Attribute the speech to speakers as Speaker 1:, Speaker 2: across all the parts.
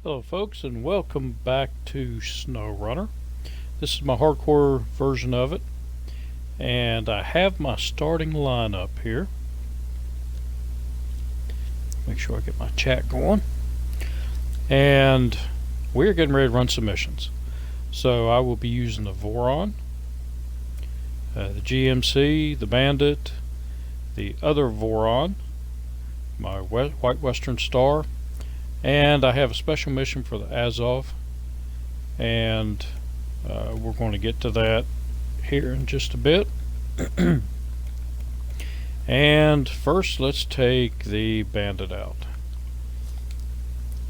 Speaker 1: Hello folks, and welcome back to SnowRunner. This is my hardcore version of it, and I have my starting lineup here. Make sure I get my chat going. And we're getting ready to run some missions. So I will be using the Voron, the GMC, the Bandit, the other Voron, my White Western Star, and I have a special mission for the Azov, and we're going to get to that here in just a bit. And first, let's take the Bandit out,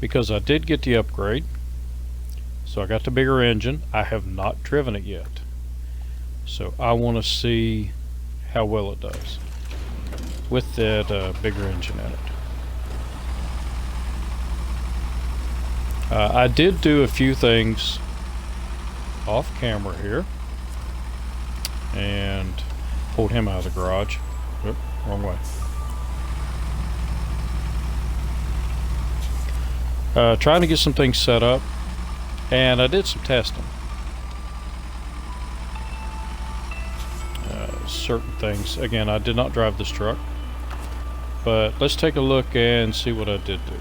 Speaker 1: because I did get the upgrade. So I got the bigger engine. I have not driven it yet, so I want to see how well it does with that bigger engine in it. I did do a few things off camera here and pulled him out of the garage. Oop, wrong way. Trying to get some things set up, and I did some testing. Certain things. Again, I did not drive this truck, but let's take a look and see what I did do.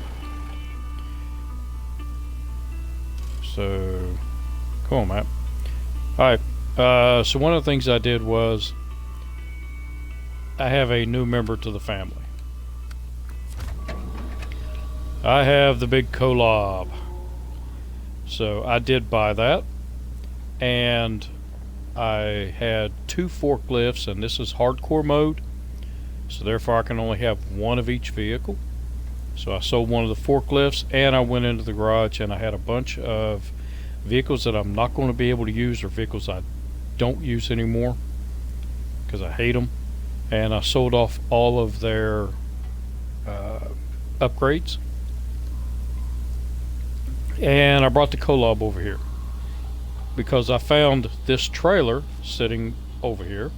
Speaker 1: So, come on, map. Alright, so one of the things I did was I have a new member to the family. I have the big collab. So I did buy that, and I had 2 forklifts, and this is hardcore mode, so therefore I can only have one of each vehicle. So I sold one of the forklifts, and I went into the garage and I had a bunch of vehicles that I'm not going to be able to use, or vehicles I don't use anymore because I hate them, and I sold off all of their upgrades, and I brought the collab over here because I found this trailer sitting over here,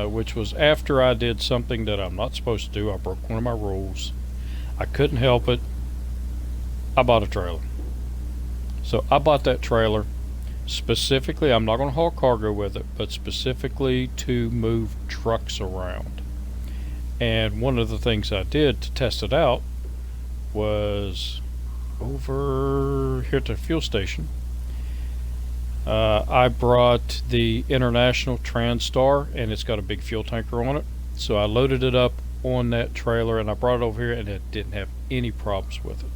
Speaker 1: which was after I did something that I'm not supposed to do. I broke one of my rules. I couldn't help it. I bought a trailer. So I bought that trailer specifically. I'm not going to haul cargo with it, but specifically to move trucks around. And one of the things I did to test it out was over here at the fuel station. I brought the International Transstar, and it's got a big fuel tanker on it. So I loaded it up on that trailer, and I brought it over here, and it didn't have any problems with it.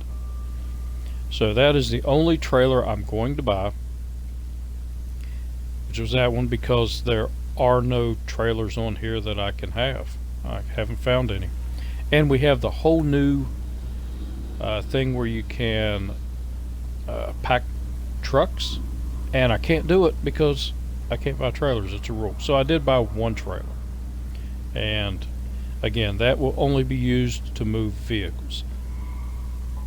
Speaker 1: So that is the only trailer I'm going to buy, which was that one, because there are no trailers on here that I can have. I haven't found any. And we have the whole new thing where you can pack trucks, and I can't do it because I can't buy trailers. It's a rule. So I did buy one trailer, and again, that will only be used to move vehicles.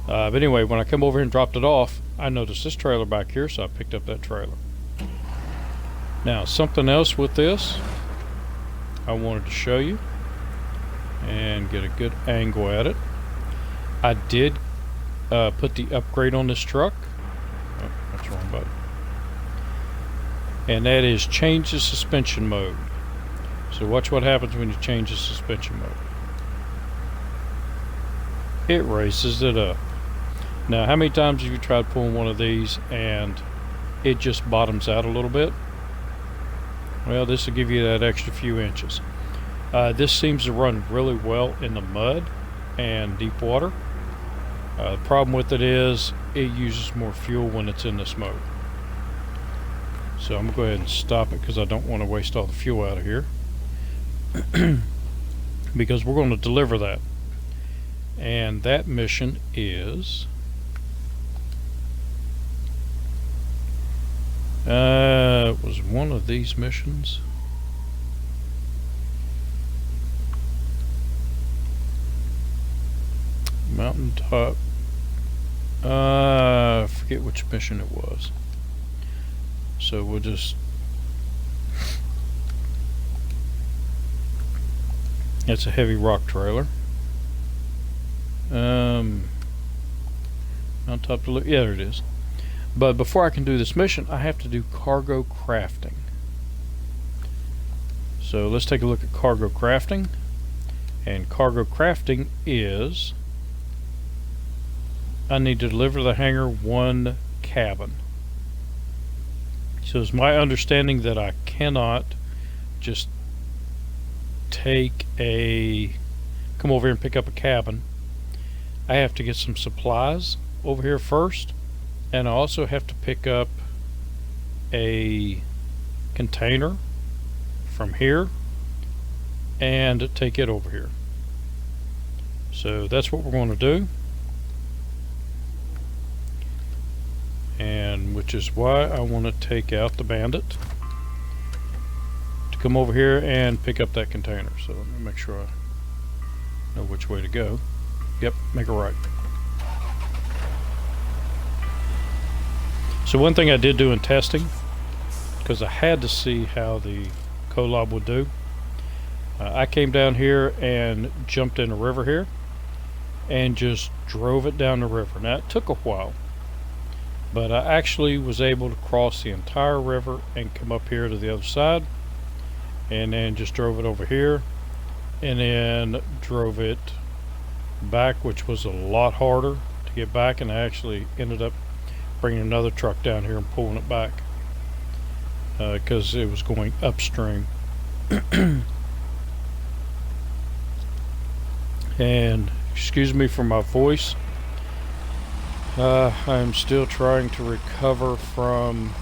Speaker 1: But anyway, when I come over here and dropped it off, I noticed this trailer back here, so I picked up that trailer. Now, something else with this I wanted to show you and get a good angle at it. I did put the upgrade on this truck. Oh, that's the wrong button. And that is change the suspension mode. So watch what happens when you change the suspension mode. It raises it up. Now, how many times have you tried pulling one of these and it just bottoms out a little bit? Well, this will give you that extra few inches. This seems to run really well in the mud and deep water. The problem with it is it uses more fuel when it's in this mode. So I'm going to go ahead and stop it because I don't want to waste all the fuel out of here. Because we're going to deliver that. And that mission is it was one of these missions. Mountaintop. I forget which mission it was. So we'll just. It's a heavy rock trailer. On top of the, yeah, there it is. But before I can do this mission, I have to do cargo crafting. So let's take a look at cargo crafting. And cargo crafting is, I need to deliver to the hangar 1 cabin. So it's my understanding that I cannot just come over here and pick up a cabin. I have to get some supplies over here first, and I also have to pick up a container from here and take it over here. So that's what we're going to do, and which is why I want to take out the bandit to come over here and pick up that container. So let me make sure I know which way to go. Yep, make a right. So one thing I did do in testing, because I had to see how the collab would do, I came down here and jumped in a river here and just drove it down the river. Now it took a while, but I actually was able to cross the entire river and come up here to the other side, and then just drove it over here and then drove it back, which was a lot harder to get back, and I actually ended up bringing another truck down here and pulling it back because it was going upstream. And excuse me for my voice, I'm still trying to recover from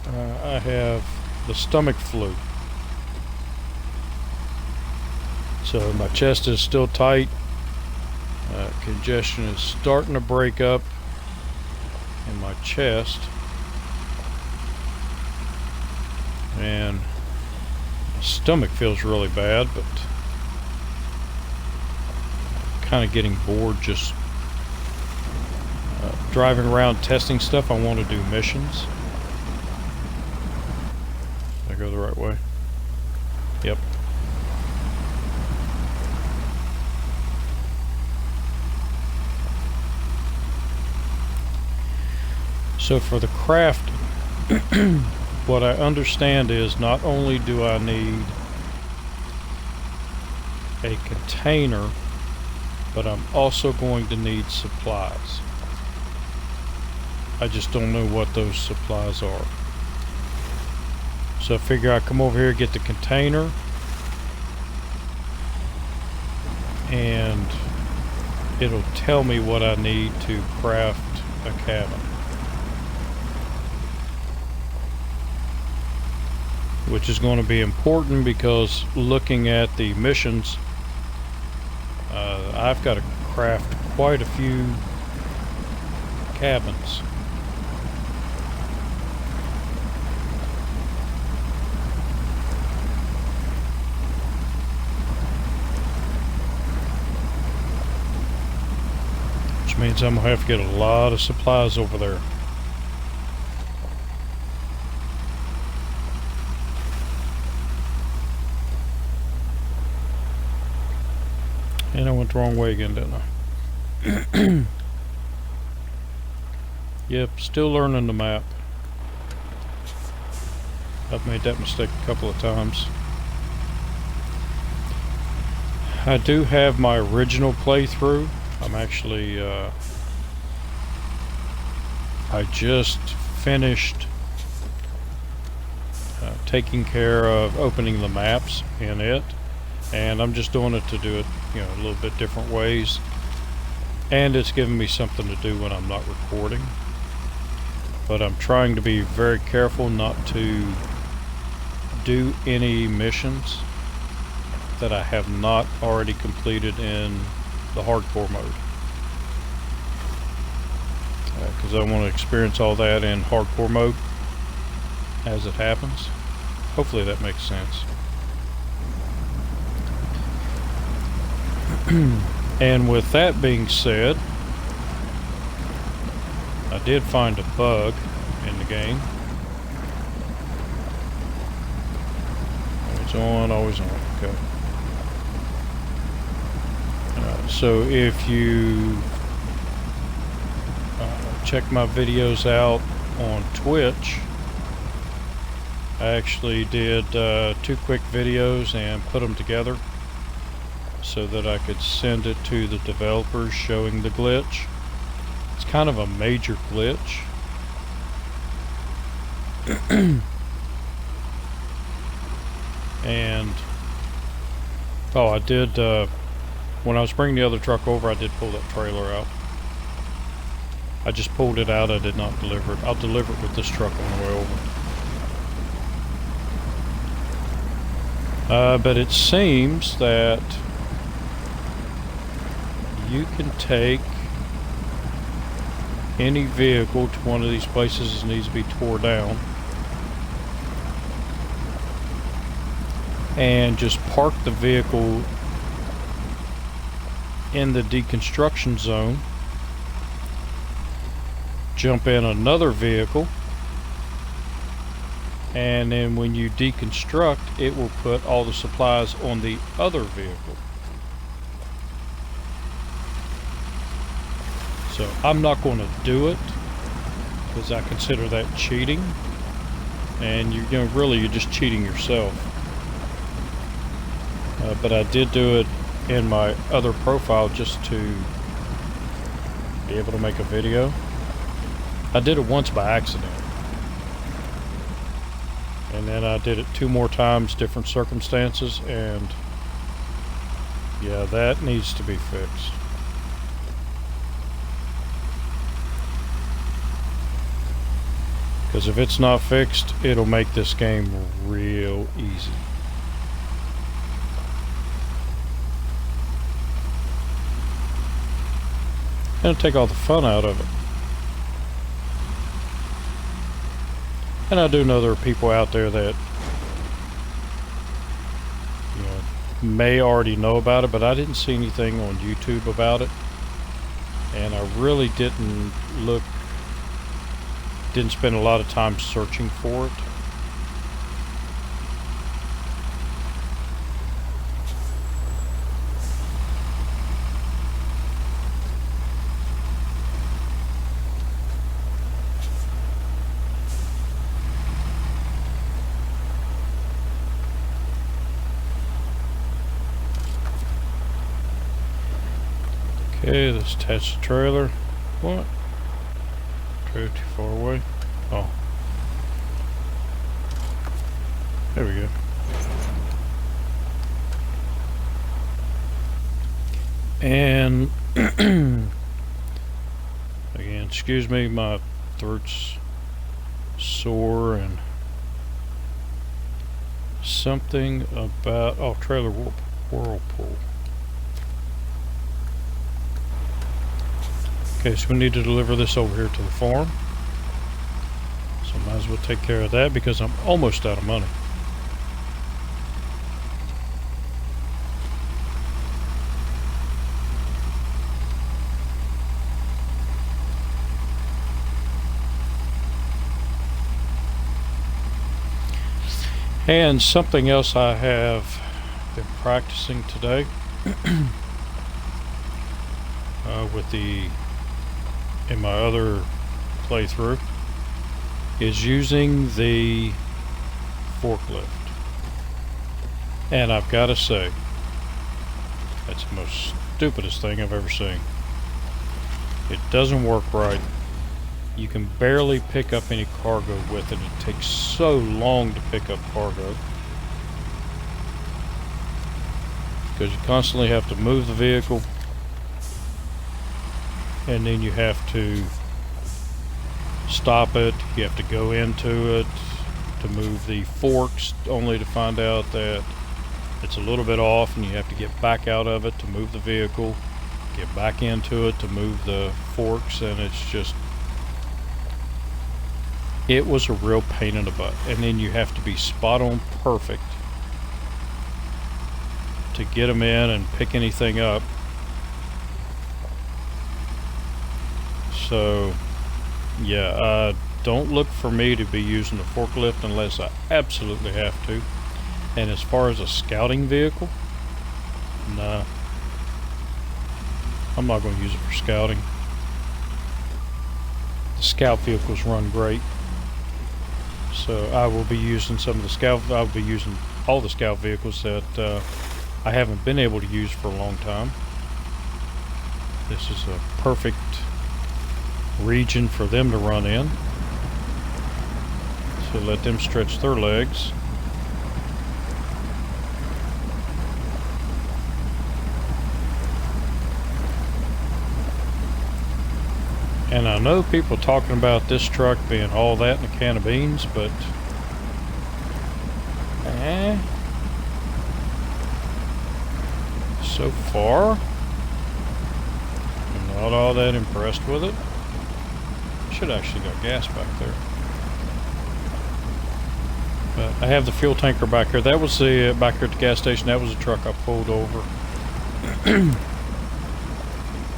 Speaker 1: I have the stomach flu, so my chest is still tight. Congestion is starting to break up in my chest, and my stomach feels really bad, but kind of getting bored just driving around testing stuff. I want to do missions. Did I go the right way? Yep. So for the crafting, what I understand is not only do I need a container, but I'm also going to need supplies. I just don't know what those supplies are. So I figure I come over here, get the container, and it'll tell me what I need to craft a cabin, which is going to be important because looking at the missions, I've got to craft quite a few cabins. Which means I'm going to have to get a lot of supplies over there. And I went the wrong way again, didn't I? Yep, still learning the map. I've made that mistake a couple of times. I do have my original playthrough. I'm actually, I just finished taking care of opening the maps in it. And I'm just doing it to do it, you know, a little bit different ways. And it's giving me something to do when I'm not recording. But I'm trying to be very careful not to do any missions that I have not already completed in the hardcore mode. Because I want to experience all that in hardcore mode as it happens. Hopefully that makes sense. And with that being said, I did find a bug in the game. Always on, always on. Okay. So if you check my videos out on Twitch, I actually did 2 quick videos and put them together so that I could send it to the developers showing the glitch. It's kind of a major glitch. And oh, I did when I was bringing the other truck over, I did pull that trailer out. I just pulled it out, I did not deliver it. I'll deliver it with this truck on the way over. But it seems that you can take any vehicle to one of these places that needs to be tore down and just park the vehicle in the deconstruction zone, jump in another vehicle, and then when you deconstruct, it will put all the supplies on the other vehicle. So I'm not going to do it because I consider that cheating, and you're just cheating yourself. But I did do it in my other profile just to be able to make a video. I did it once by accident, and then I did it 2 more times, different circumstances, and yeah, that needs to be fixed. Because if it's not fixed, it'll make this game real easy. It'll take all the fun out of it. And I do know there are people out there that may already know about it, but I didn't see anything on YouTube about it, and I really didn't spend a lot of time searching for it. Okay, let's attach the trailer. What? Trailer too far away. Oh. There we go. And again, excuse me, my throat's sore and something about, oh, trailer whirlpool. Okay, so we need to deliver this over here to the farm. So might as well take care of that because I'm almost out of money. And something else I have been practicing today in my other playthrough is using the forklift. And I've got to say, that's the most stupidest thing I've ever seen. It doesn't work right. You can barely pick up any cargo with it. It takes so long to pick up cargo because you constantly have to move the vehicle, and then you have to stop it, you have to go into it to move the forks, only to find out that it's a little bit off and you have to get back out of it to move the vehicle, get back into it to move the forks, and it's just, it was a real pain in the butt. And then you have to be spot on perfect to get them in and pick anything up. So yeah, don't look for me to be using the forklift unless I absolutely have to. And as far as a scouting vehicle, nah, I'm not going to use it for scouting. the scout vehicles run great. So I will be using I'll be using all the scout vehicles that I haven't been able to use for a long time. This is a perfect region for them to run in. So let them stretch their legs. And I know people talking about this truck being all that in a can of beans, but so far I'm not all that impressed with it. Should actually got gas back there. But I have the fuel tanker back here. That was the back here at the gas station. That was a truck I pulled over.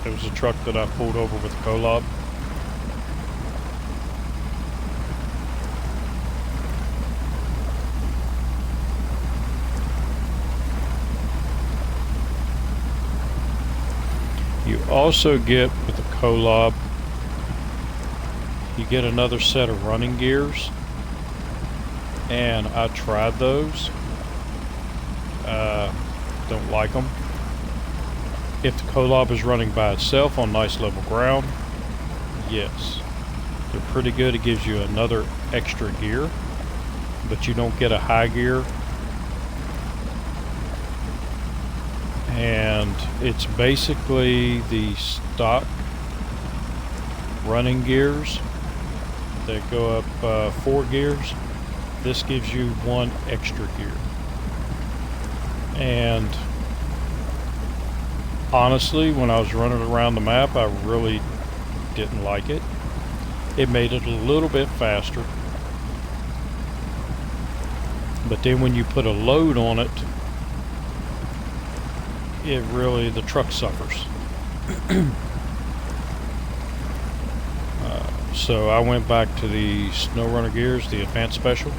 Speaker 1: It was a truck that I pulled over with a co-op. You also get with the co-op, you get another set of running gears, and I tried those. Don't like them. If the co-op is running by itself on nice level ground, yes, they're pretty good. It gives you another extra gear, but you don't get a high gear. And it's basically the stock running gears that go up 4 gears. This gives you 1 extra gear. And honestly, when I was running around the map, I really didn't like it. It made it a little bit faster. But then when you put a load on it, the truck suffers. So I went back to the SnowRunner gears, the advanced special,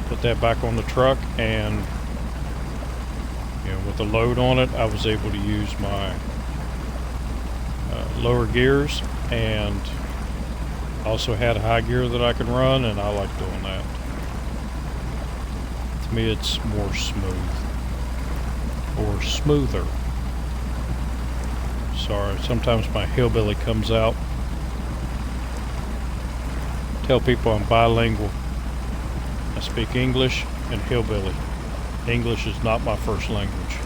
Speaker 1: put that back on the truck, and with the load on it, I was able to use my lower gears, and also had a high gear that I could run, and I like doing that. To me, it's more smooth. Or smoother. Sorry, sometimes my hillbilly comes out. Tell people I'm bilingual. I speak English and hillbilly. English is not my first language.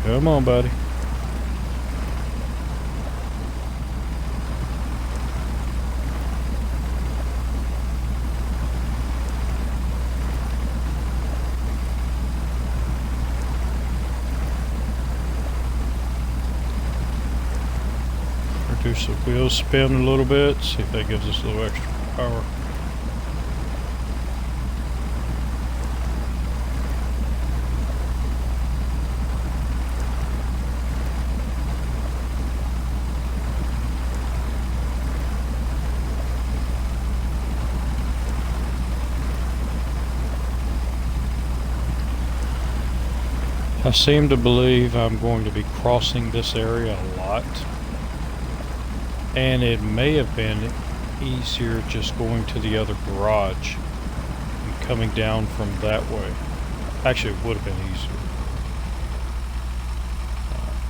Speaker 1: Come on, buddy. Reduce the wheel spin a little bit, see if that gives us a little extra power. I seem to believe I'm going to be crossing this area a lot. And it may have been easier just going to the other garage and coming down from that way. Actually, it would have been easier.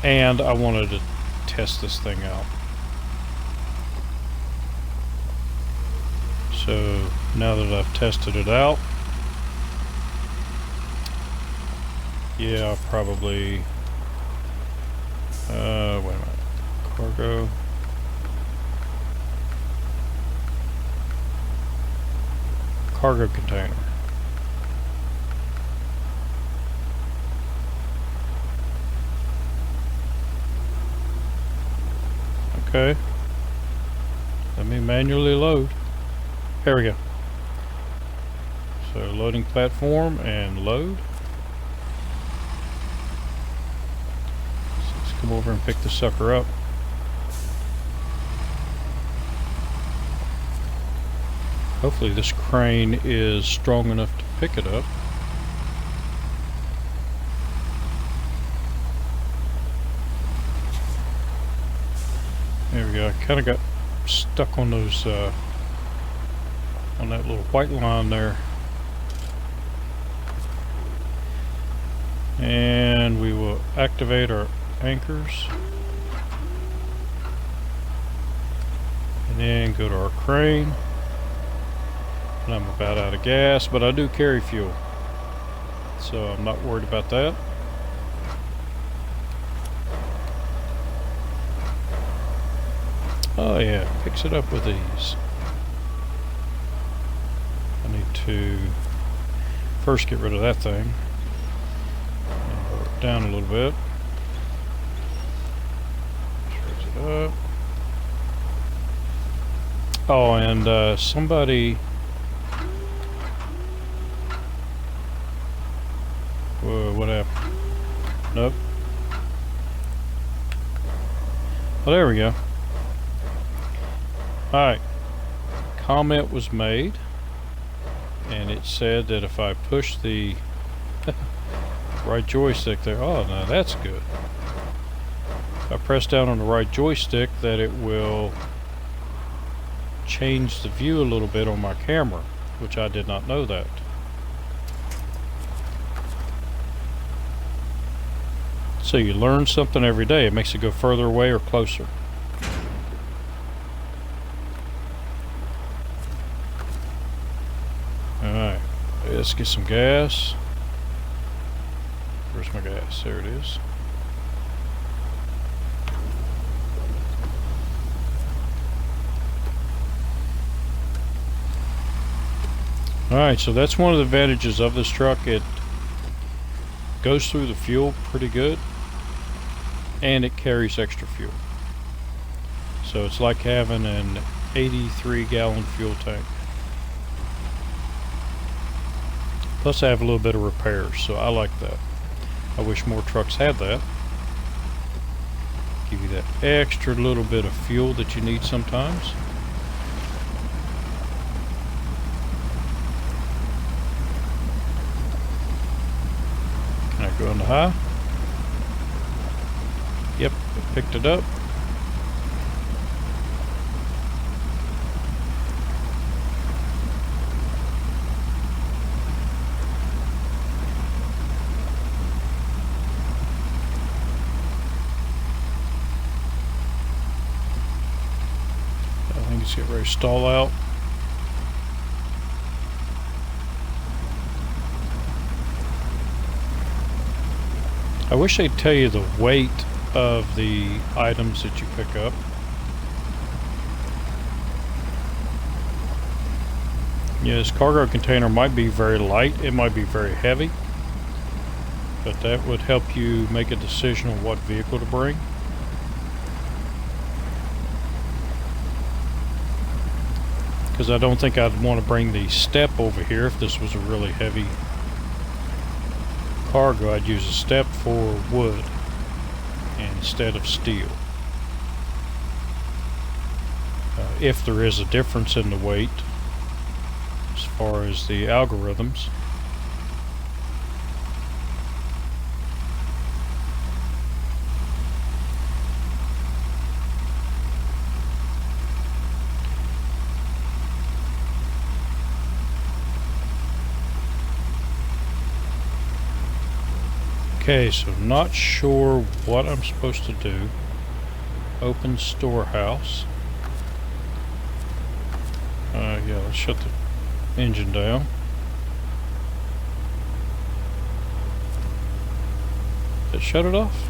Speaker 1: And I wanted to test this thing out. So now that I've tested it out, yeah, I'll probably, wait a minute, cargo container. Okay, let me manually load. Here we go. So loading platform and load. Come over and pick the sucker up. Hopefully this crane is strong enough to pick it up. There we go. I kind of got stuck on those, on that little white line there. And we will activate our anchors. And then go to our crane. And I'm about out of gas, but I do carry fuel, so I'm not worried about that. Oh yeah, picks it up with ease. I need to first get rid of that thing. And lower it down a little bit. Raise it up. Oh, and somebody... Whoa, what happened? Nope. Well, there we go. Alright. Comment was made, and it said that if I push the right joystick there, oh, now that's good. If I press down on the right joystick, that it will change the view a little bit on my camera, which I did not know that. So you learn something every day. It makes it go further away or closer. Alright, let's get some gas. Where's my gas? There it is. Alright, so that's one of the advantages of this truck. It goes through the fuel pretty good, and it carries extra fuel. So it's like having an 83-gallon fuel tank. Plus I have a little bit of repairs, so I like that. I wish more trucks had that. Give you that extra little bit of fuel that you need sometimes. Can I go into high? Yep, it picked it up. I think it's getting ready to stall out. I wish they'd tell you the weight of the items that you pick up. Yeah, this cargo container might be very light, it might be very heavy, but that would help you make a decision on what vehicle to bring. Because I don't think I'd want to bring the step over here if this was a really heavy cargo. I'd use a step for wood instead of steel. If there is a difference in the weight as far as the algorithms. Okay, so not sure what I'm supposed to do. Open storehouse. Yeah, let's shut the engine down. Did it shut it off?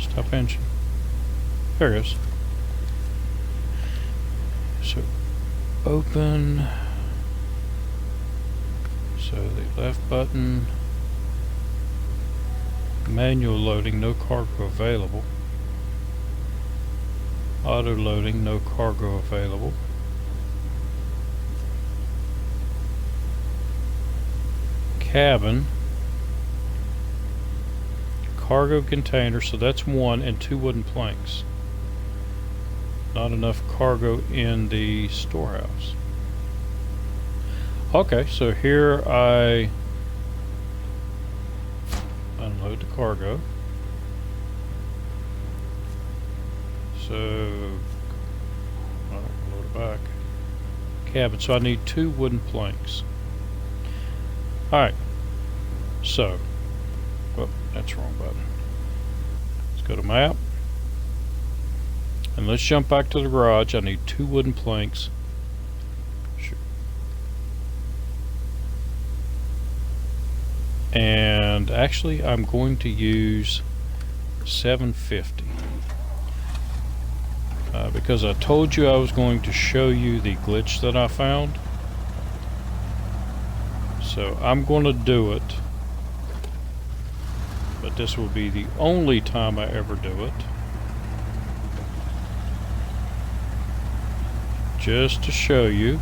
Speaker 1: Stop engine. There it is. So, open. So the left button, manual loading, no cargo available. Auto loading, no cargo available. Cabin, cargo container, so that's one, and 2 wooden planks. not enough cargo in the storehouse. Okay, so here I unload the cargo. So I'll load it back. Cabin. So I need 2 wooden planks. Alright. So, oh, that's the wrong button. Let's go to map. And let's jump back to the garage. I need 2 wooden planks. And actually, I'm going to use 750. Because I told you I was going to show you the glitch that I found. So I'm going to do it. But this will be the only time I ever do it. Just to show you.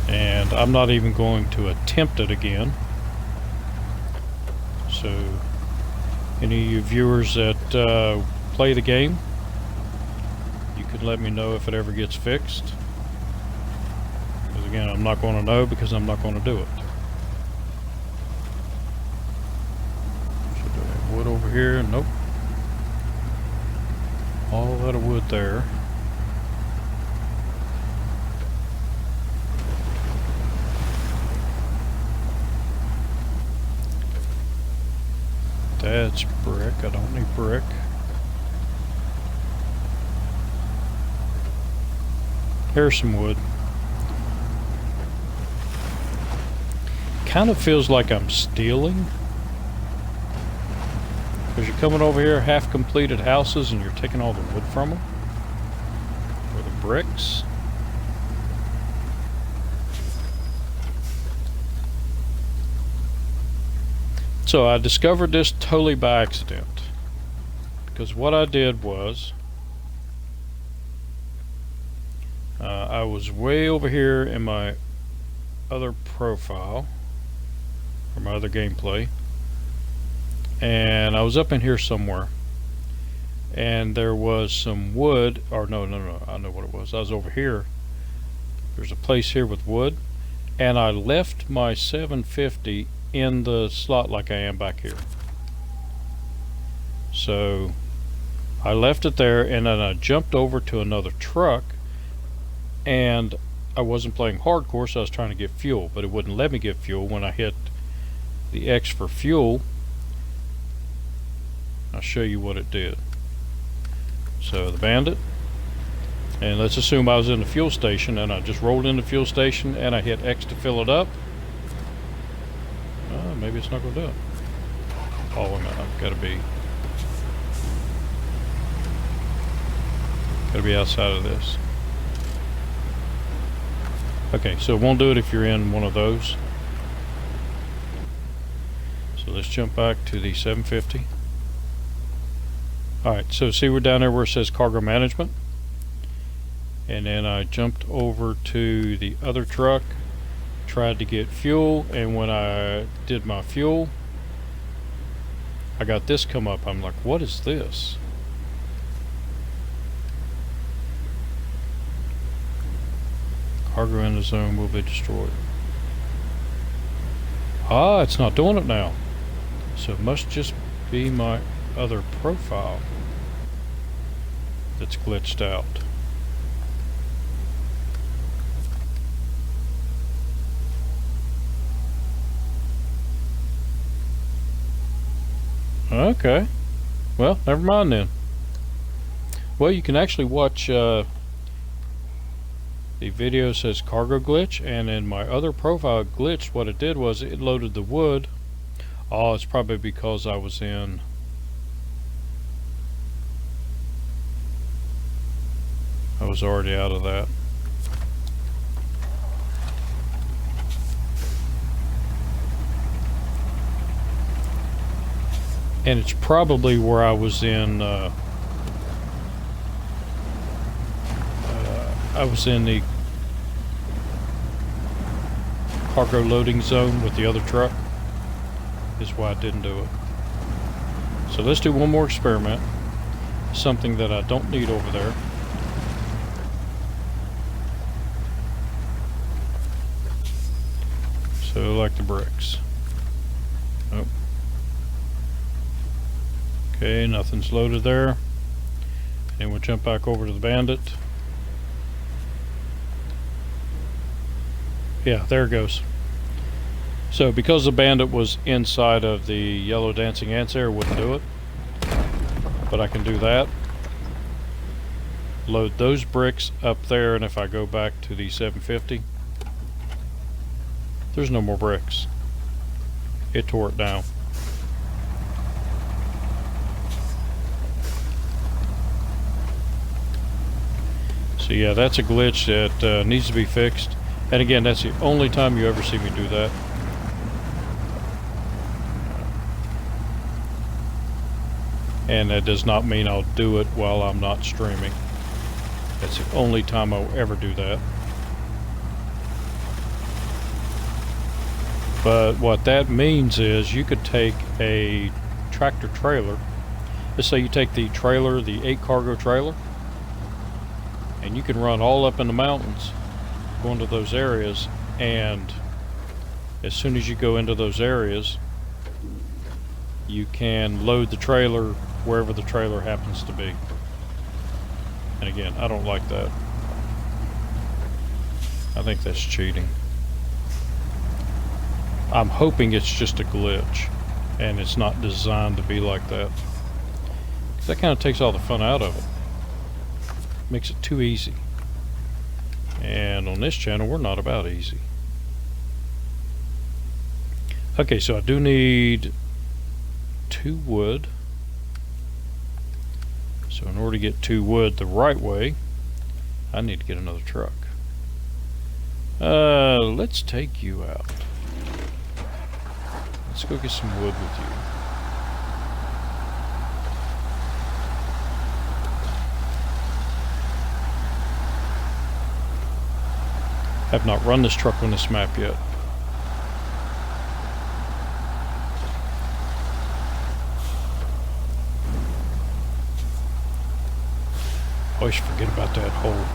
Speaker 1: And I'm not even going to attempt it again. So, any of you viewers that play the game, you can let me know if it ever gets fixed. Because again, I'm not going to know because I'm not going to do it. Should I have wood over here? Nope. All that wood there. That's brick. I don't need brick. Here's some wood. Kind of feels like I'm stealing. Because you're coming over here, half completed houses, and you're taking all the wood from them. Or the bricks. So I discovered this totally by accident, because what I did was I was way over here in my other profile, or my other gameplay, and I was up in here somewhere, and there was some wood, or no, I know what it was. I was over here. There's a place here with wood, and I left my 750 in the slot like I am back here. So I left it there, and then I jumped over to another truck, and I wasn't playing hardcore, so I was trying to get fuel, but it wouldn't let me get fuel. When I hit the X for fuel, I'll show you what it did. So the bandit, and let's assume I was in the fuel station, and I just rolled in the fuel station and I hit X to fill it up. Maybe it's not going to do it. Oh, wait a minute. I've got to be outside of this. Okay, so it won't do it if you're in one of those. So let's jump back to the 750. Alright, so see we're down there where it says cargo management. And then I jumped over to the other truck. Tried to get fuel, and when I did my fuel, I got this come up. I'm like, what is this? Cargo in the zone will be destroyed. Ah, it's not doing it now. So it must just be my other profile that's glitched out. Okay. Well, never mind then. Well, you can actually watch the video says cargo glitch, and in my other profile glitched. What it did was it loaded the wood. Oh, it's probably because I was already out of that. And it's probably where I was in the cargo loading zone with the other truck. is why I didn't do it. So let's do one more experiment. Something that I don't need over there. So like the bricks. Oh. Okay, nothing's loaded there. And we'll jump back over to the bandit. Yeah, there it goes. So because the bandit was inside of the yellow dancing ants there, it wouldn't do it. But I can do that. Load those bricks up there, and if I go back to the 750, there's no more bricks. It tore it down. So yeah, that's a glitch that needs to be fixed. And again, that's the only time you ever see me do that. And that does not mean I'll do it while I'm not streaming. That's the only time I'll ever do that. But what that means is you could take a tractor trailer. Let's say you take the trailer, the 8 cargo trailer, and you can run all up in the mountains, go into those areas, and as soon as you go into those areas, you can load the trailer wherever the trailer happens to be. And again, I don't like that. I think that's cheating. I'm hoping it's just a glitch and it's not designed to be like that. 'Cause that kind of takes all the fun out of it. Makes it too easy. And on this channel, we're not about easy. Okay, so I do need 2 wood. So in order to get 2 wood the right way, I need to get another truck. Let's take you out. Let's go get some wood with you. Have not run this truck on this map yet. Always forget about that hole.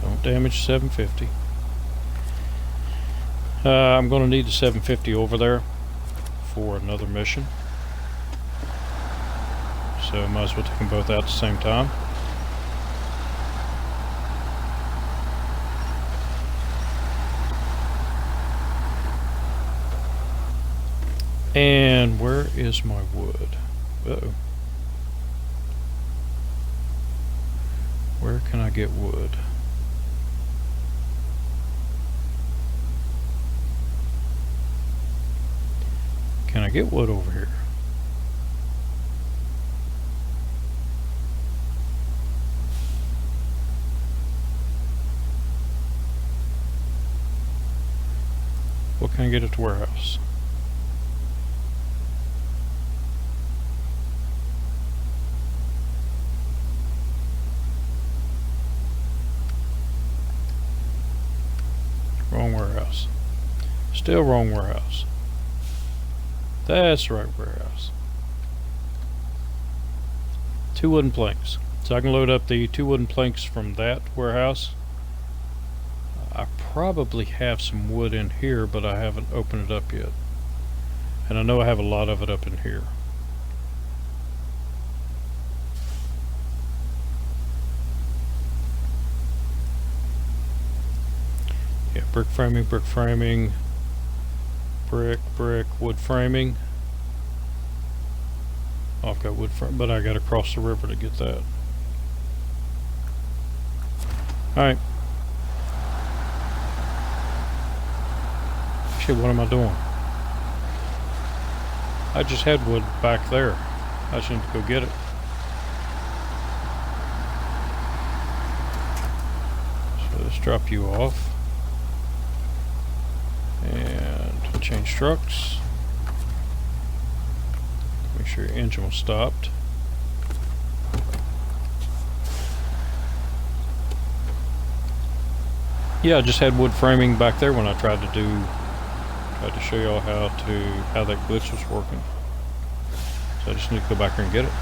Speaker 1: Don't damage 750. I'm going to need the 750 over there for another mission. So I might as well take them both out at the same time. And where is my wood? Uh-oh. Where can I get wood? Can I get wood over here? What can I get at the warehouse? Wrong warehouse. Still wrong warehouse. That's the right warehouse. 2 wooden planks. So I can load up the 2 wooden planks from that warehouse. I probably have some wood in here, but I haven't opened it up yet. And I know I have a lot of it up in here. Yeah, brick framing, brick, wood framing. Oh, I've got wood frame, but I got to cross the river to get that. Alright. Shit, what am I doing? I just had wood back there. I just need to go get it. So let's drop you off. And change trucks. Make sure your engine was stopped. Yeah, I just had wood framing back there when I tried to show y'all how that glitch was working. So I just need to go back here and get it.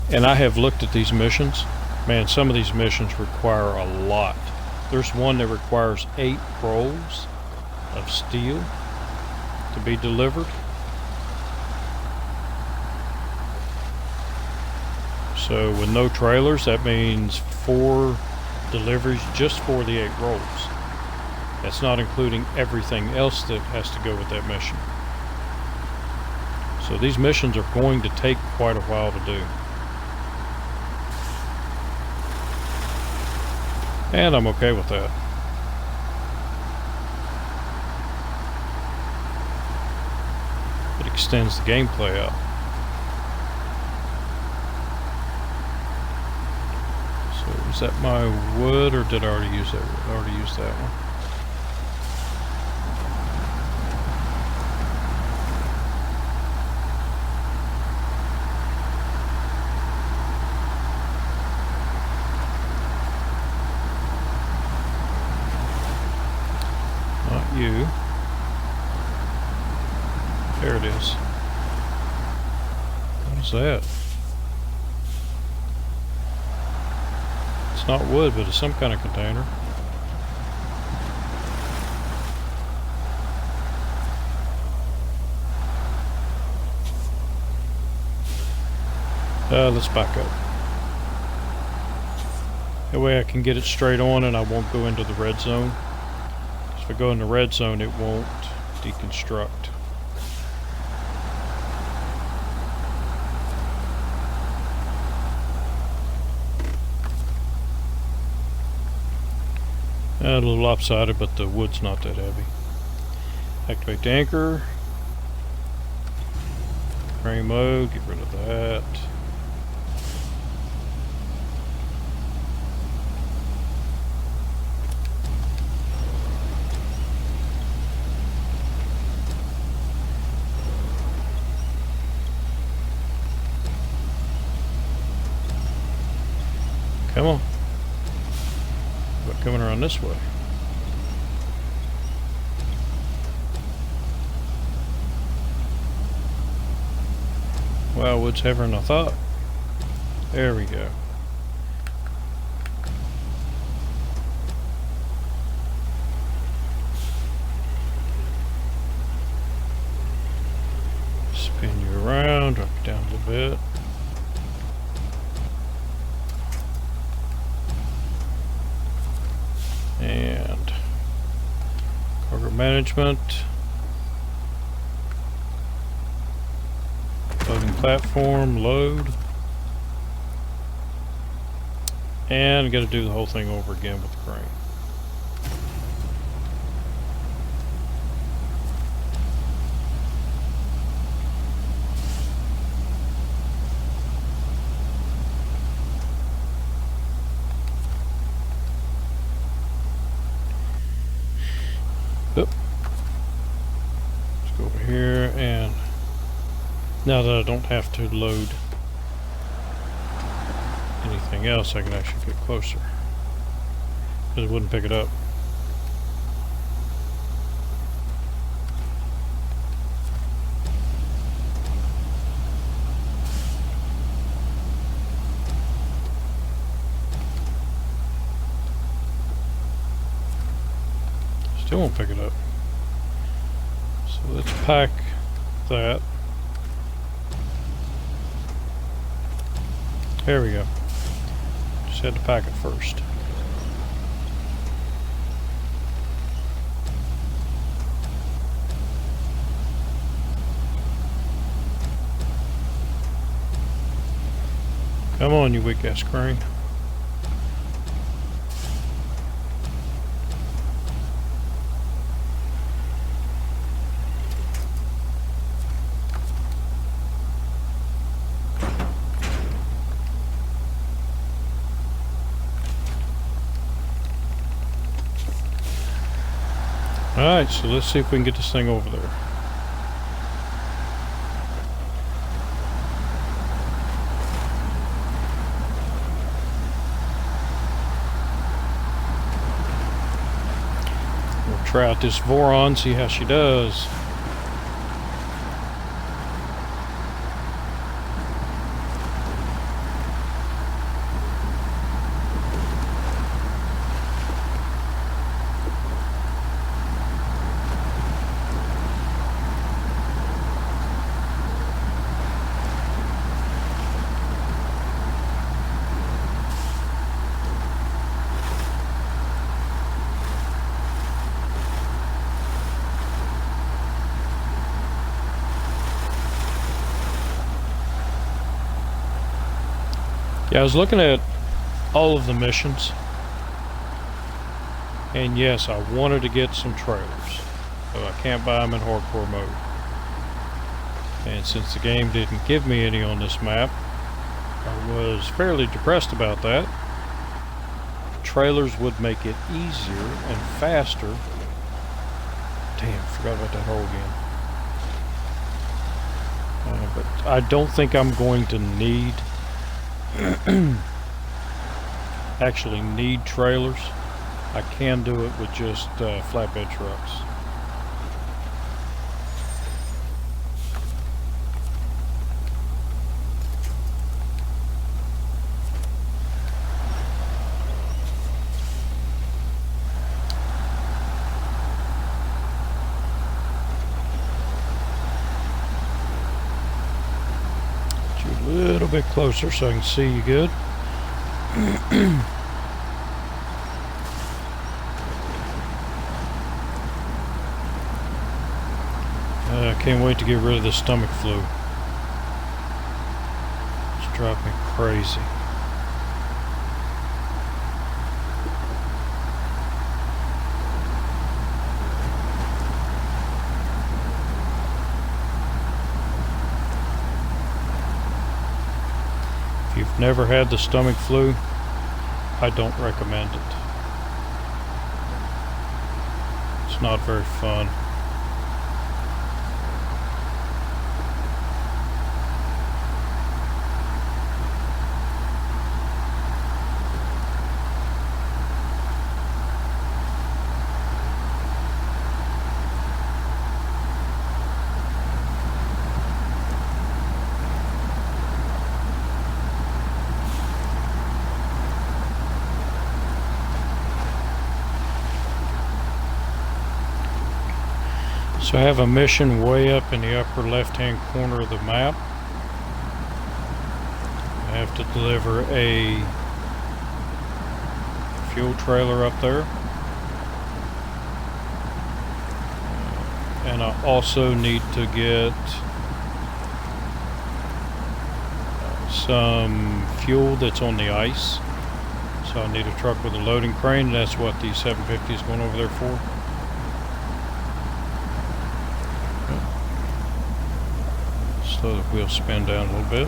Speaker 1: And I have looked at these missions. Man, some of these missions require a lot. There's one that requires 8 rolls of steel to be delivered. So with no trailers, that means 4 deliveries just for the 8 rolls. That's not including everything else that has to go with that mission. So these missions are going to take quite a while to do. And I'm okay with that. It extends the gameplay out. So is that my wood, or did I already use that? I already used that one. You. There it is. What is that? It's not wood, but it's some kind of container. Let's back up. That way I can get it straight on and I won't go into the red zone. If I go in the red zone, it won't deconstruct. A little lopsided, but the wood's not that heavy. Activate the anchor. Crane mode, get rid of that. Come on. But coming around this way. Wow, wood's heavier than I thought. There we go. Spin you around, drop you down a little bit. And cargo management, loading platform, load, and got to do the whole thing over again with the crane. Let's go over here, and now that I don't have to load anything else, I can actually get closer, because it wouldn't pick it up. Still won't pick it up. So let's pack that. There we go. Just had to pack it first. Come on, you weak ass crane. Alright, so let's see if we can get this thing over there. try out this Voron, see how she does. Yeah, I was looking at all of the missions, and yes, I wanted to get some trailers, but I can't buy them in hardcore mode. And since the game didn't give me any on this map, I was fairly depressed about that. Trailers would make it easier and faster. Damn, forgot about that hole again. But I don't think I'm going to need actually need trailers. I can do it with just flatbed trucks. A little bit closer so I can see you good. I can't wait to get rid of this stomach flu. It's driving me crazy. If you've never had the stomach flu, I don't recommend it. It's not very fun. So I have a mission way up in the upper left-hand corner of the map. I have to deliver a fuel trailer up there. And I also need to get some fuel that's on the ice. So I need a truck with a loading crane, and that's what the 750 is going over there for. Slow the wheel spin down a little bit.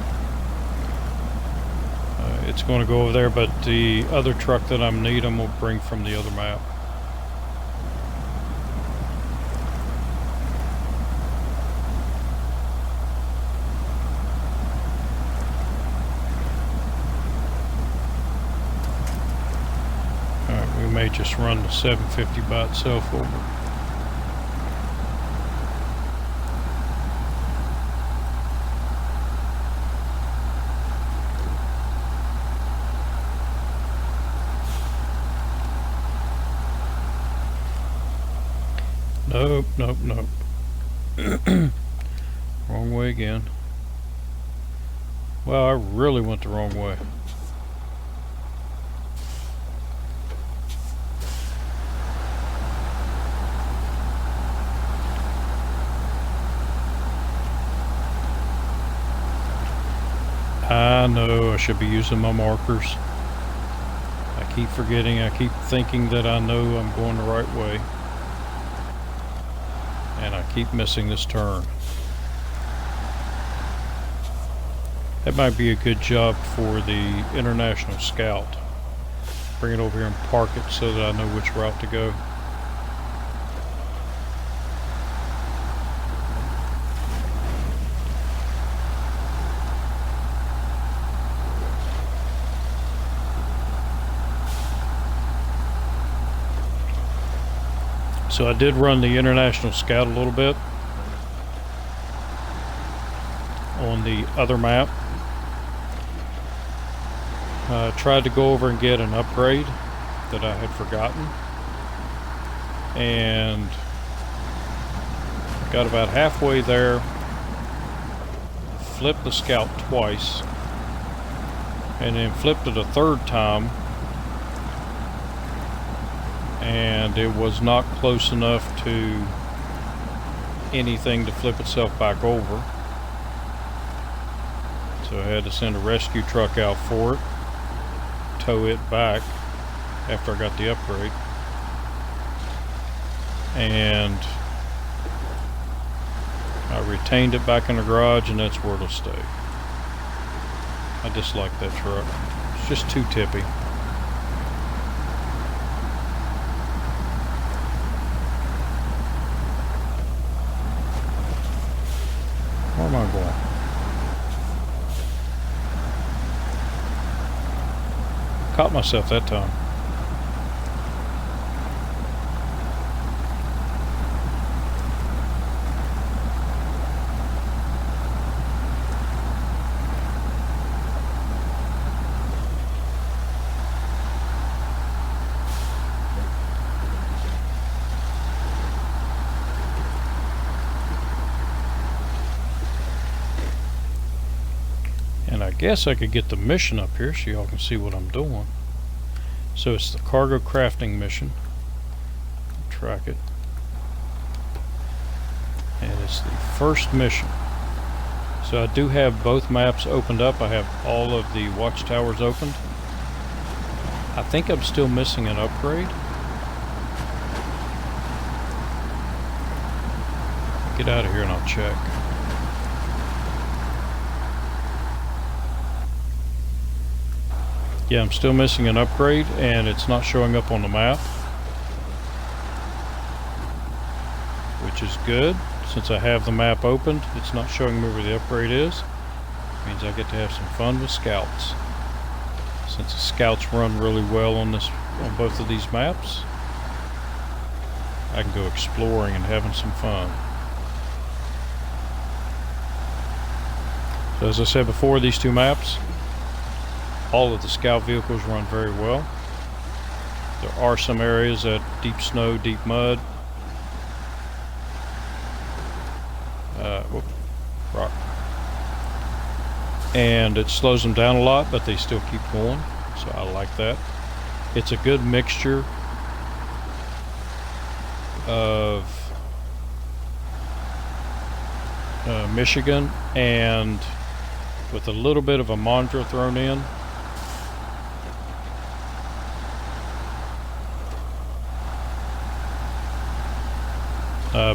Speaker 1: It's going to go over there, but the other truck that I'm will bring from the other map. Alright, we may just run the 750 by itself over. Nope, nope, nope. Wrong way again. Well, I really went the wrong way. I know I should be using my markers. I keep forgetting, I keep thinking that I know I'm going the right way. And I keep missing this turn. That might be a good job for the International Scout. Bring it over here and park it so that I know which route to go. So I did run the International Scout a little bit on the other map. Tried to go over and get an upgrade that I had forgotten, and got about halfway there, flipped the Scout twice, and then flipped it a third time, and it was not close enough to anything to flip itself back over. So I had to send a rescue truck out for it, tow it back after I got the upgrade, and I retained it back in the garage, and that's where it'll stay. I dislike that truck. It's just too tippy. Where am I going? Caught myself that time. And I guess I could get the mission up here so y'all can see what I'm doing. So it's the cargo crafting mission. Track it. And it's the first mission. So I do have both maps opened up. I have all of the watchtowers opened. I think I'm still missing an upgrade. Get out of here and I'll check. Yeah, I'm still missing an upgrade, and it's not showing up on the map, which is good. Since I have the map opened, it's not showing me where the upgrade is. It means I get to have some fun with scouts. Since the scouts run really well on both of these maps, I can go exploring and having some fun. So as I said before, these two maps, all of the scout vehicles run very well. There are some areas that deep snow, deep mud. Rock. And it slows them down a lot, but they still keep going. So I like that. It's a good mixture of Michigan and with a little bit of a Mondra thrown in.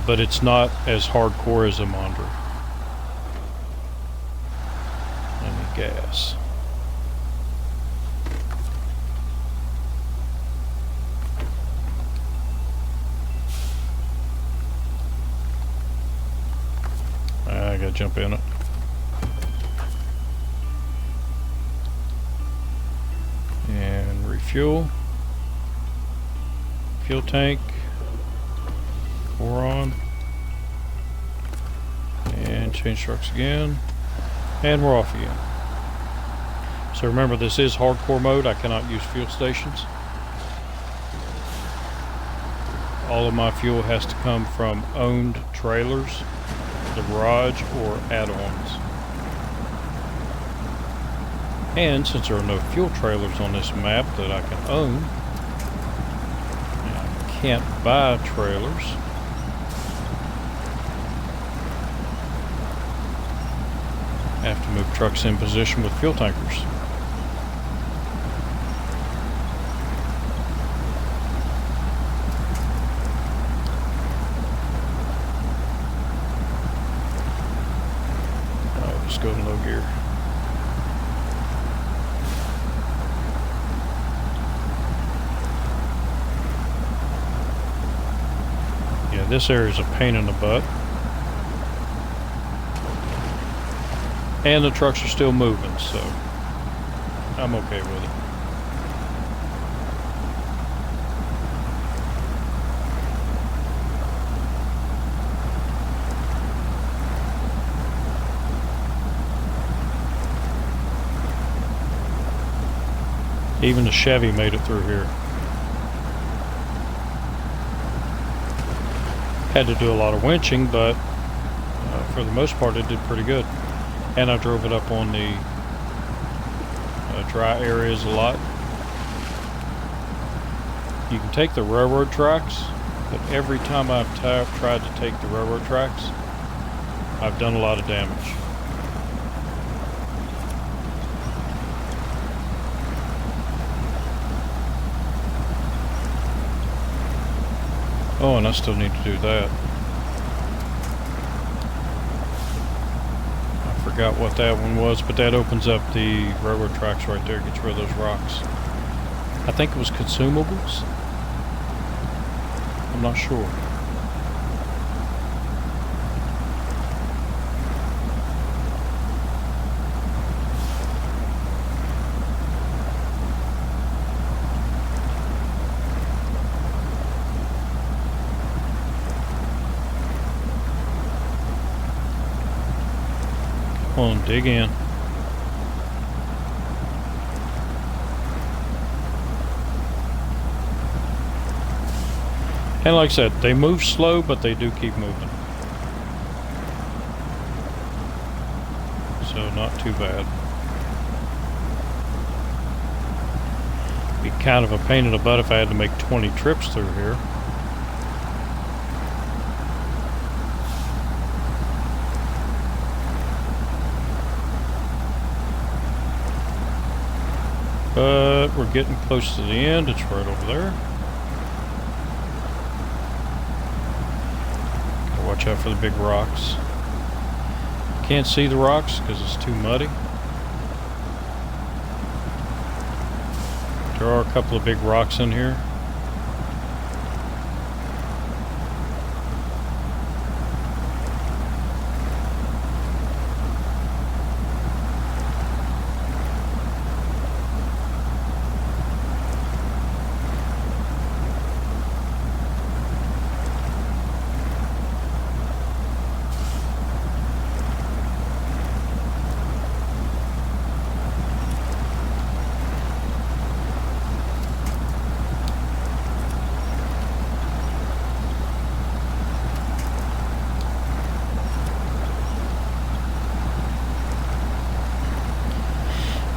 Speaker 1: But it's not as hardcore as a Mondra. Let me gas. I gotta jump in it. And refuel. Fuel tank. 4 on. And change trucks again. And we're off again. So remember, this is hardcore mode. I cannot use fuel stations. All of my fuel has to come from owned trailers, the garage, or add-ons. And since there are no fuel trailers on this map that I can own, I can't buy trailers. I have to move trucks in position with fuel tankers. I'll just go in low gear. Yeah, this area is a pain in the butt. And the trucks are still moving, so I'm okay with it. Even the Chevy made it through here. Had to do a lot of winching, but for the most part it did pretty good. And I drove it up on the dry areas a lot. You can take the railroad tracks, but every time I've tried to take the railroad tracks, I've done a lot of damage. Oh, and I still need to do that. I forgot what that one was, but that opens up the railroad tracks right there, gets rid of those rocks. I think it was consumables. I'm not sure. Come on, dig in. And like I said, they move slow, but they do keep moving. So not too bad. Be kind of a pain in the butt if I had to make 20 trips through here. But we're getting close to the end. It's right over there. Gotta watch out for the big rocks. Can't see the rocks because it's too muddy. There are a couple of big rocks in here.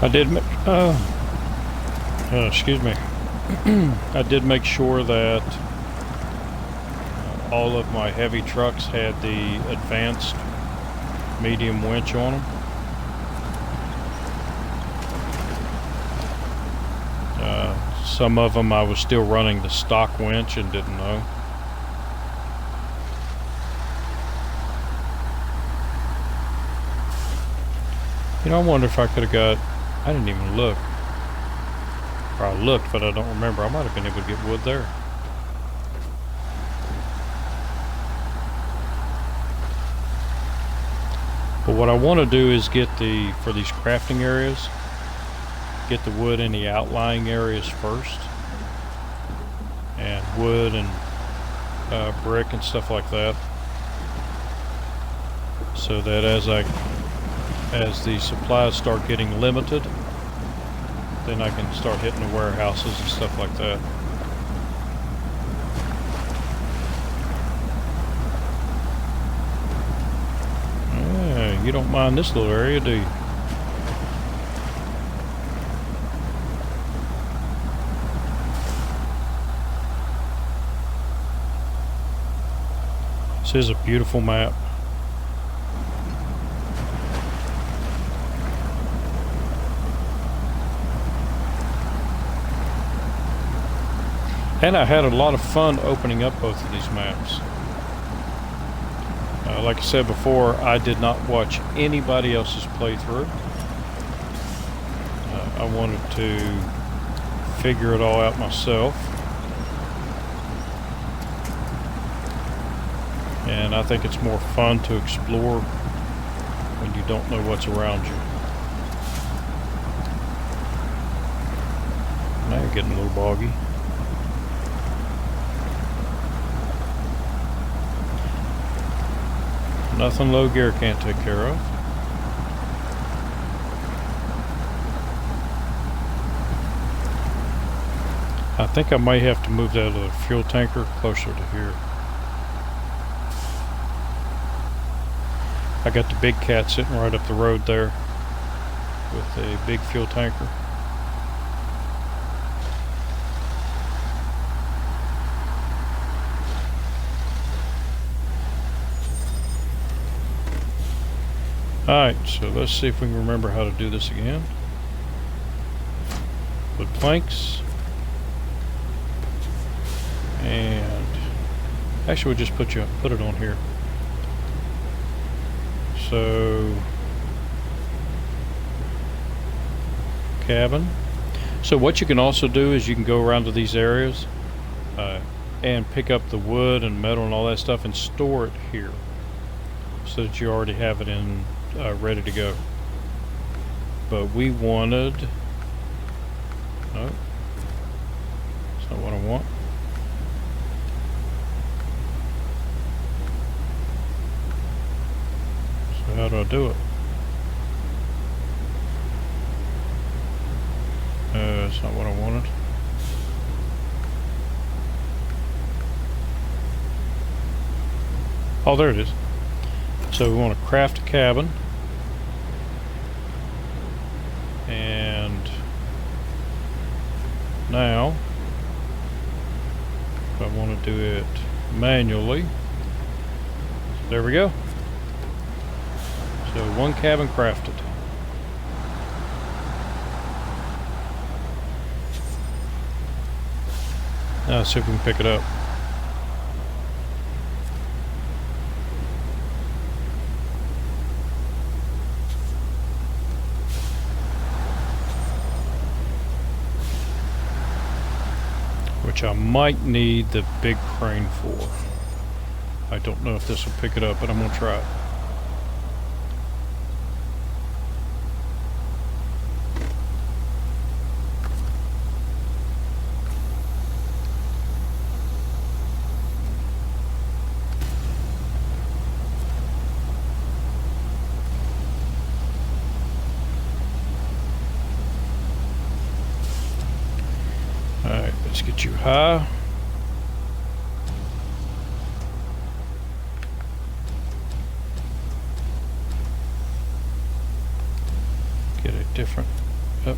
Speaker 1: I did, excuse me. I did make sure that all of my heavy trucks had the advanced medium winch on them. Some of them I was still running the stock winch and didn't know. You know, I wonder if I could have got, I didn't even look. Or I looked, but I don't remember. I might have been able to get wood there. But what I want to do is get the, for these crafting areas, get the wood in the outlying areas first. And wood and brick and stuff like that. So that as the supplies start getting limited, then I can start hitting the warehouses and stuff like that. Yeah, you don't mind this little area, do you? This is a beautiful map. And I had a lot of fun opening up both of these maps. Like I said before, I did not watch anybody else's playthrough. I wanted to figure it all out myself. And I think it's more fun to explore when you don't know what's around you. Now you're getting a little boggy. Nothing low gear can't take care of. I think I may have to move that other fuel tanker closer to here. I got the big cat sitting right up the road there with a big fuel tanker. Alright, so let's see if we can remember how to do this again. Put planks. And actually we'll just put it on here. So cabin. So what you can also do is you can go around to these areas and pick up the wood and metal and all that stuff and store it here so that you already have it in ready to go. But we wanted, no, that's not what I want. So how do I do it? That's not what I wanted. Oh, there it is. So we want to craft a cabin. And now, if I want to do it manually, there we go. So one cabin crafted. Now let's see if we can pick it up. Which I might need the big crane for. I don't know if this will pick it up, but I'm gonna try it. Alright, let's get you high. Get a different up.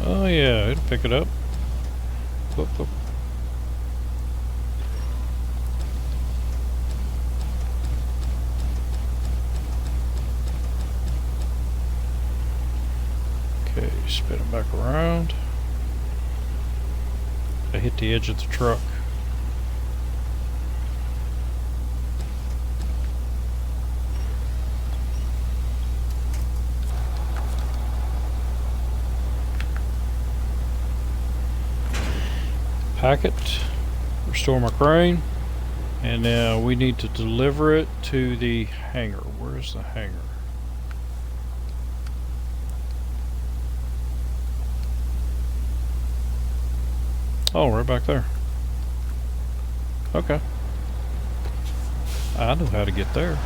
Speaker 1: Oh yeah, it'll pick it up. Whoop, whoop. Okay, spin it back around. I hit the edge of the truck. Pack it, restore my crane, and now we need to deliver it to the hangar. Where's the hangar? Oh, right back there. Okay. I know how to get there.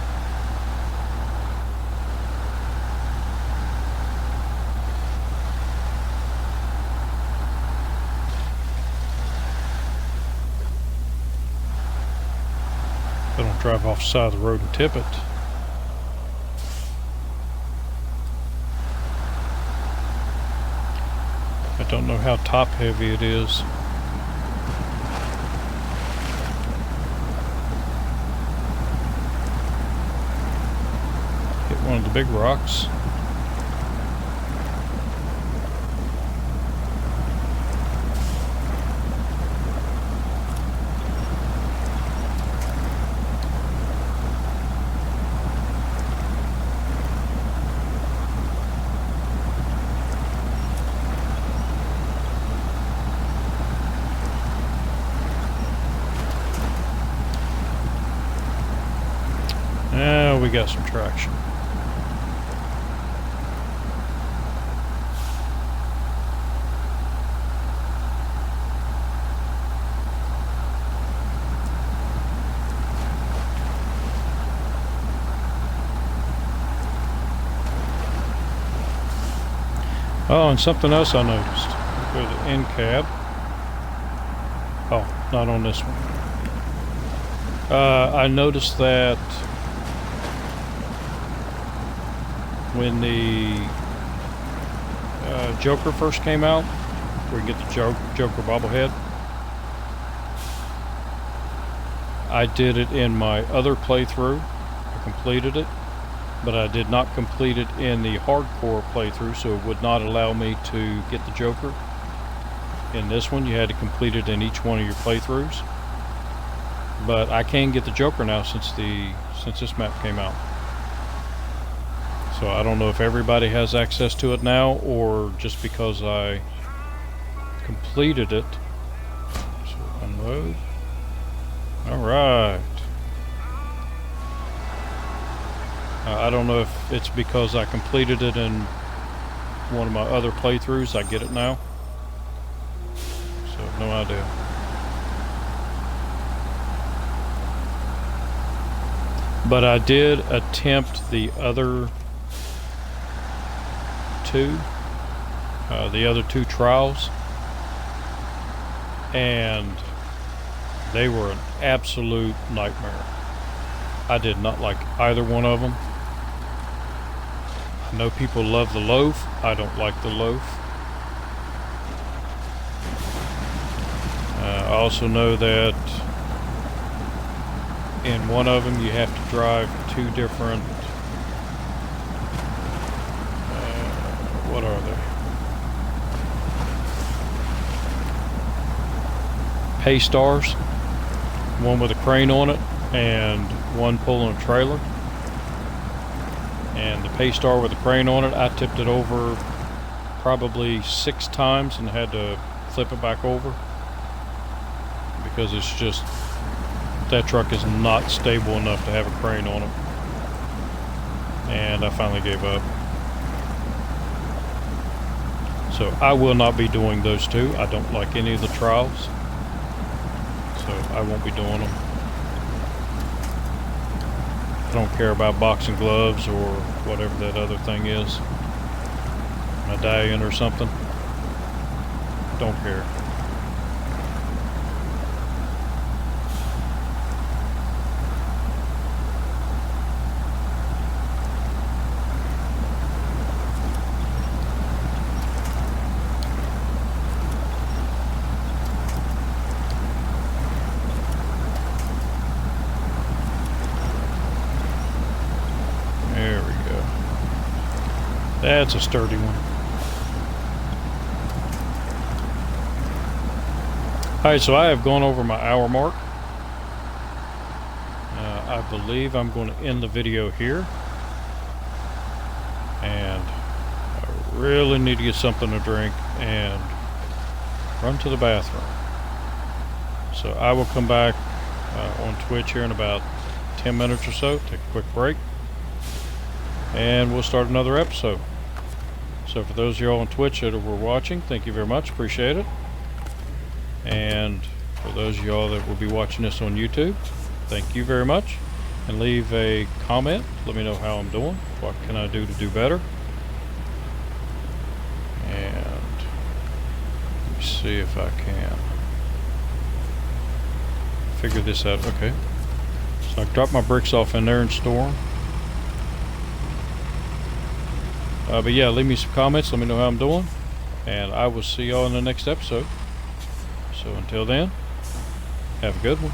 Speaker 1: I don't drive off the side of the road and tip it. I don't know how top heavy it is. Hit one of the big rocks. Now we got some traction. Oh, and something else I noticed. Go to the end cab. Oh, not on this one. I noticed that when the Joker first came out, where you get the Joker bobblehead, I did it in my other playthrough. I completed it, but I did not complete it in the hardcore playthrough, so it would not allow me to get the Joker. In this one, you had to complete it in each one of your playthroughs. But I can get the Joker now since this map came out. So I don't know if everybody has access to it now, or just because I completed it. So unload. Alright. I don't know if it's because I completed it in one of my other playthroughs, I get it now. So no idea. But I did attempt the other two trials, and they were an absolute nightmare. I did not like either one of them. I know people love the loaf. I don't like the loaf. I also know that in one of them you have to drive two different what are they? Pay stars. One with a crane on it and one pulling a trailer. And the pay star with the crane on it, I tipped it over probably 6 times and had to flip it back over because it's just, that truck is not stable enough to have a crane on it. And I finally gave up. So I will not be doing those two. I don't like any of the trials, so I won't be doing them. I don't care about boxing gloves or whatever that other thing is, medallion or something. Don't care. There we go. That's a sturdy one. Alright, so I have gone over my hour mark. I believe I'm going to end the video here. And I really need to get something to drink and run to the bathroom. So I will come back on Twitch here in about 10 minutes or so, take a quick break, and we'll start another episode. So for those of you all on Twitch that were watching, thank you very much, appreciate it. And for those of y'all that will be watching this on YouTube, thank you very much. And leave a comment, let me know how I'm doing, what can I do to do better. And let me see if I can figure this out. Okay, so I drop my bricks off in there and store them. But yeah, leave me some comments, let me know how I'm doing, and I will see y'all in the next episode. So until then, have a good one.